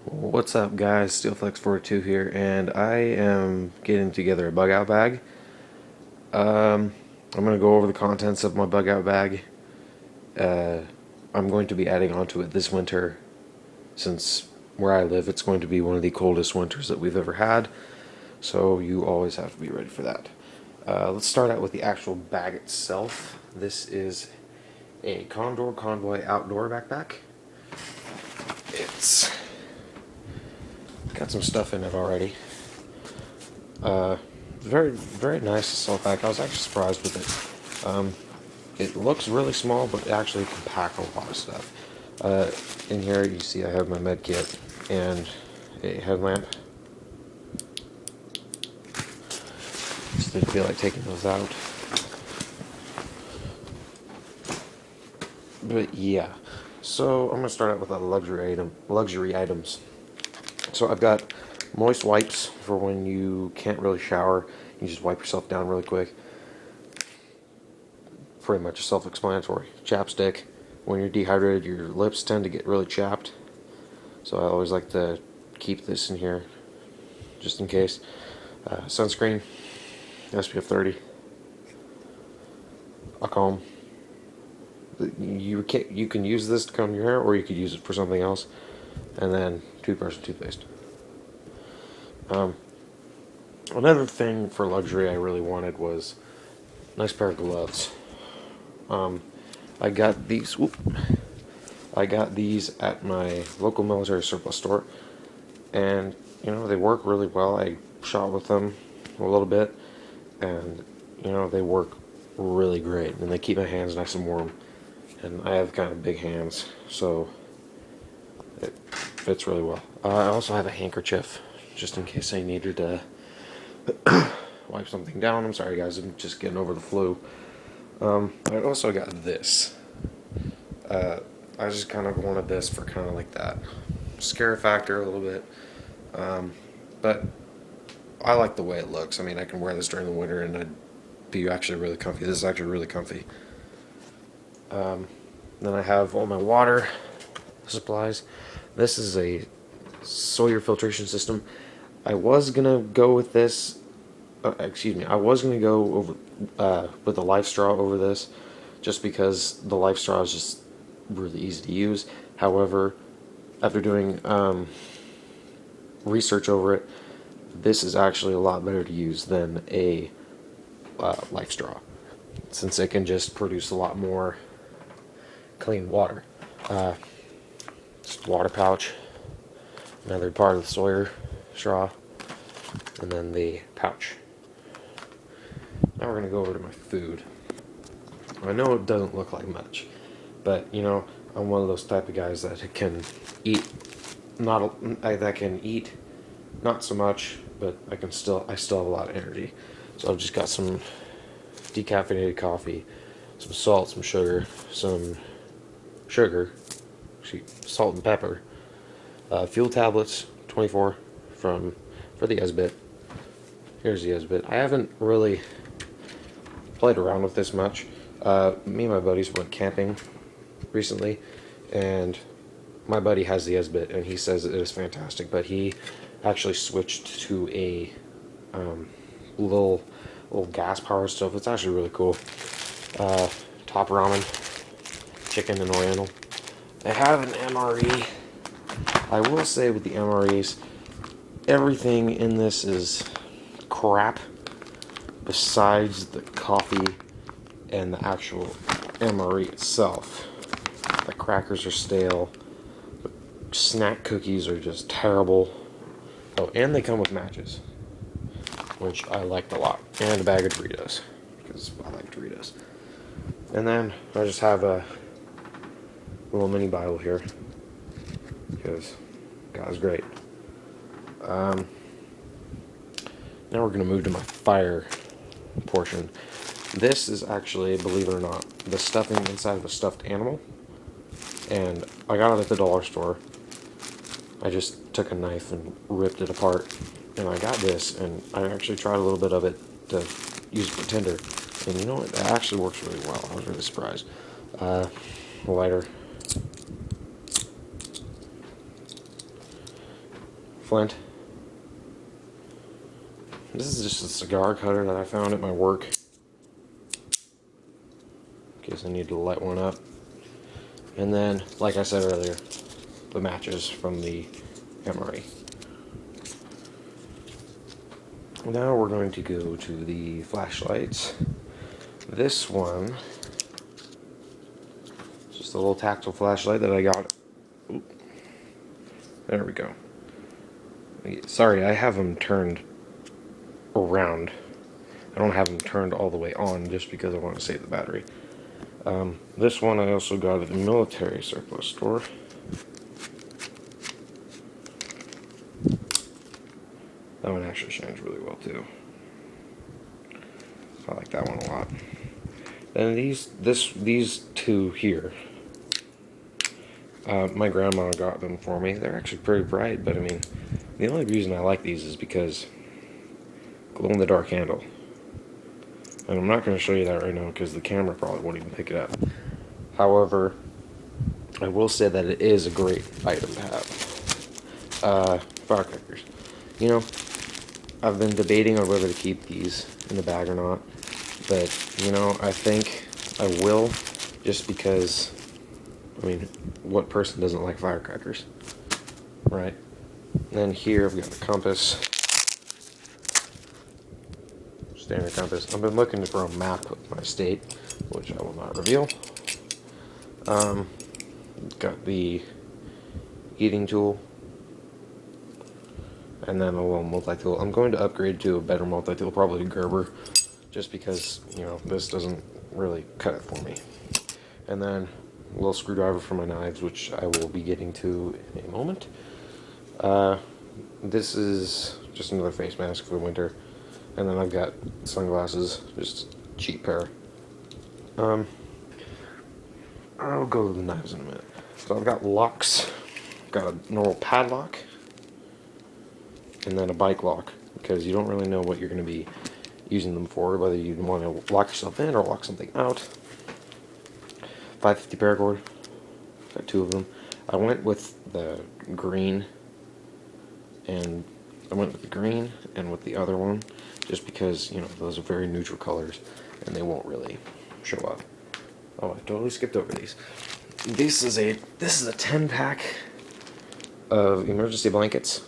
What's up, guys? SteelFlex42 here, and I am getting together a bug out bag. I'm going to go over the contents of my bug out bag. I'm going to be adding onto it this winter, since where I live it's going to be one of the coldest winters that we've ever had, so you always have to be ready for that. Let's start out with the actual bag itself. This is a Condor Convoy outdoor backpack. It's got some stuff in it already. Very nice assault pack. I was actually surprised with it. It looks really small, but it actually can pack a lot of stuff. In here, you see I have my med kit and a headlamp. Just didn't feel like taking those out. But yeah, so I'm gonna start out with the luxury items. So I've got moist wipes for when you can't really shower. You just wipe yourself down really quick. Pretty much self-explanatory. Chapstick. When you're dehydrated, your lips tend to get really chapped. So I always like to keep this in here, just in case. Sunscreen. SPF 30. A comb. You can use this to comb your hair, or you could use it for something else. And then toothbrush and toothpaste. Another thing for luxury I really wanted was a nice pair of gloves. I got these. I got these at my local military surplus store, and they work really well. I shot with them a little bit, and they work really great, and they keep my hands nice and warm. And I have kind of big hands, so it fits really well. I also have a handkerchief, just in case I needed to wipe something down. I'm sorry, guys, I'm just getting over the flu. I also got this. I just kind of wanted this for kind of like that scare factor a little bit. But I like the way it looks. I mean, I can wear this during the winter and I'd be actually really comfy. This is actually really comfy. Then I have all my water supplies. This is a Sawyer filtration system. I was gonna go with this. I was gonna go over with the Life Straw over this, just because the Life Straw is just really easy to use. However, after doing research over it, this is actually a lot better to use than a Life Straw, since it can just produce a lot more clean water. Just water pouch, another part of the Sawyer straw, and then the pouch. Now we're going to go over to my food. I know it doesn't look like much, but I'm one of those type of guys that can eat not so much, but I still have a lot of energy. So I've just got some decaffeinated coffee, some salt, some sugar, salt and pepper, fuel tablets, 24 for the Esbit. Here's the Esbit. I haven't really played around with this much. Me and my buddies went camping recently, and my buddy has the Esbit, and he says it is fantastic, but he actually switched to a little gas powered stove. It's actually really cool. Top ramen, chicken and oriental. I have an MRE. I will say with the MREs, everything in this is crap besides the coffee and the actual MRE itself. The crackers are stale. The snack cookies are just terrible. Oh, and they come with matches, which I liked a lot. And a bag of Doritos, because I like Doritos. And then I just have a little mini Bible here, because God is great. Now we're going to move to my fire portion. This is actually, believe it or not, the stuffing inside of a stuffed animal. And I got it at the dollar store. I just took a knife and ripped it apart. And I got this, and I actually tried a little bit of it to use for tinder. And you know what? It actually works really well. I was really surprised. Lighter. flint. This is just a cigar cutter that I found at my work. In case I need to light one up. And then, like I said earlier, the matches from the MRE. Now we're going to go to the flashlights. This one, just a little tactile flashlight that I got. Oop. There we go. Sorry, I have them turned around. I don't have them turned all the way on just because I want to save the battery. This one I also got at the military surplus store. That one actually shines really well too. I like that one a lot. And these two here, my grandma got them for me. They're actually pretty bright, but I mean, the only reason I like these is because glow-in-the-dark handle. And I'm not going to show you that right now because the camera probably won't even pick it up. However, I will say that it is a great item to have. Firecrackers. You know, I've been debating on whether to keep these in the bag or not. But, you know, I think I will, just because, I mean, what person doesn't like firecrackers? Right? And then here I've got the compass. Standard compass. I've been looking for a map of my state, which I will not reveal. Got the eating tool. And then a little multi-tool. I'm going to upgrade to a better multi-tool, probably Gerber, just because, you know, this doesn't really cut it for me. And then a little screwdriver for my knives, which I will be getting to in a moment. This is just another face mask for winter. And then I've got sunglasses, just a cheap pair. I'll go to the knives in a minute. So I've got locks. I've got a normal padlock. And then a bike lock, because you don't really know what you're going to be using them for, whether you want to lock yourself in or lock something out. 550 paracord. Got two of them. I went with the green, and with the other one, just because, you know, those are very neutral colors, and they won't really show up. Oh, I totally skipped over these. This is a 10-pack of emergency blankets.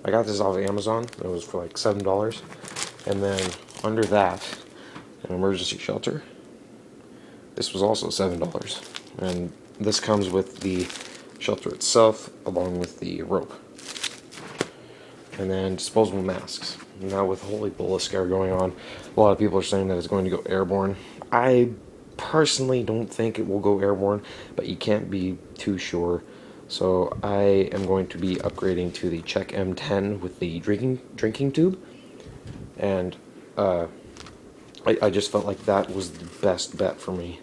I got this off of Amazon. It was for like $7. And then under that, an emergency shelter. This was also $7. And this comes with the shelter itself, along with the rope. And then disposable masks. Now with Holy Bulla scare going on, a lot of people are saying that it's going to go airborne. I personally don't think it will go airborne, but you can't be too sure. So I am going to be upgrading to the Czech M10 with the drinking tube. And I just felt like that was the best bet for me.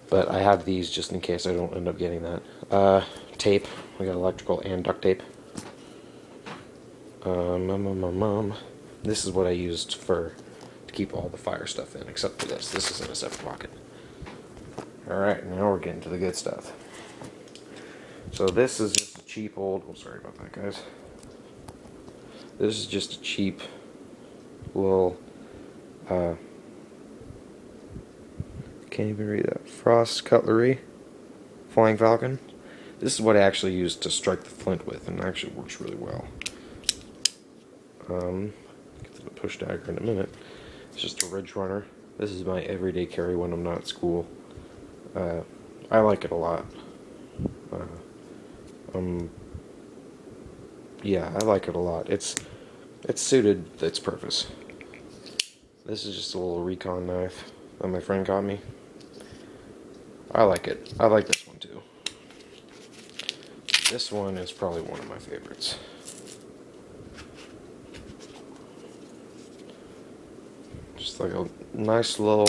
But I have these just in case I don't end up getting that. Tape. We got electrical and duct tape. This is what I used to keep all the fire stuff in, except for this. This is in a separate pocket. Alright, now we're getting to the good stuff. So this is just a cheap old... Oh, sorry about that, guys. This is just a cheap little... can't even read that. Frost Cutlery. Flying Falcon. This is what I actually used to strike the flint with, and it actually works really well. Get to the push dagger in a minute. It's just a Ridge Runner. This is my everyday carry when I'm not at school. I like it a lot. Yeah, I like it a lot. It's suited its purpose. This is just a little recon knife that my friend got me. I like it. I like this one too. This one is probably one of my favorites. Just like a nice little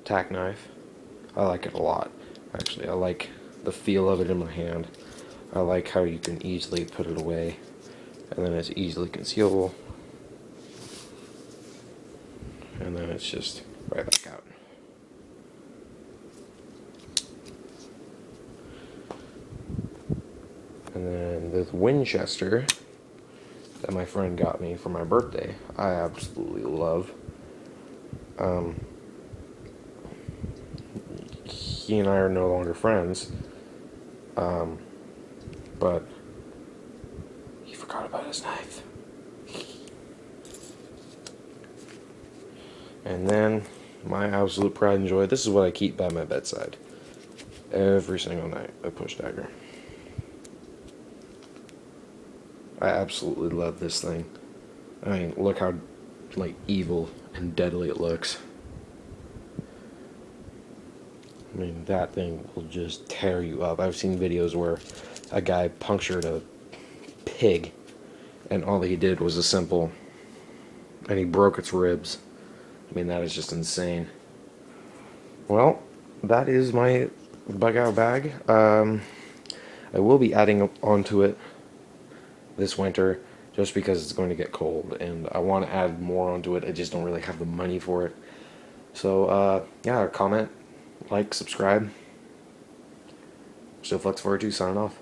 tack knife. I like it a lot. Actually, I like the feel of it in my hand. I like how you can easily put it away, and then it's easily concealable, and then it's just right back out. And And then this Winchester that my friend got me for my birthday, I absolutely love. He and I are no longer friends, but he forgot about his knife. And then my absolute pride and joy, this is what I keep by my bedside every single night, a push dagger. I absolutely love this thing. I mean, look how like evil and deadly it looks. I mean, that thing will just tear you up. I've seen videos where a guy punctured a pig and all he did was a simple, and he broke its ribs. I mean, that is just insane. Well, that is my bug out bag. I will be adding onto it this winter just because it's going to get cold and I want to add more onto it. I just don't really have the money for it. So, yeah, comment, like, subscribe. StillFlex42 signing off.